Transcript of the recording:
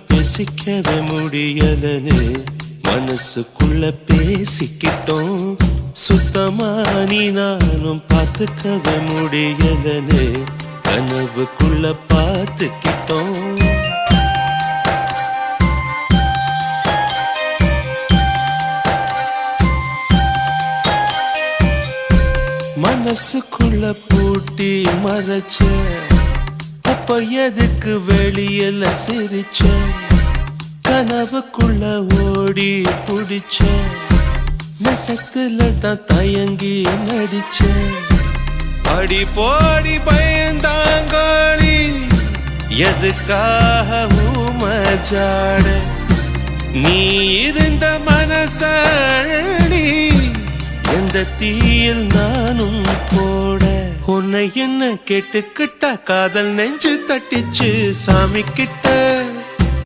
பேசிக்கவே முடியலனே மனசுக்குள்ள பேசிக்கிட்டோம் சுத்தமா நீ நானும் பார்த்துக்கவே முடியலனே கனவுக்குள்ள பார்த்துக்கிட்டோம் மனசுக்குள்ள பூட்டி மறைச்ச அப்ப எதுக்கு வெளியில சிரிச்ச கனவுக்குள்ள ஓடி புடிச்ச நெசத்துல தான் தயங்கி நடிச்ச அடி போடி பயந்தாங்கோழி எதுக்காக ஊமஜாட நீ இருந்த மனசடி எந்த தீயில் நானும் போட உன்னை என்ன கேட்டுக்கிட்டா காதல் நெஞ்சு தட்டிச்சு சாமி கிட்ட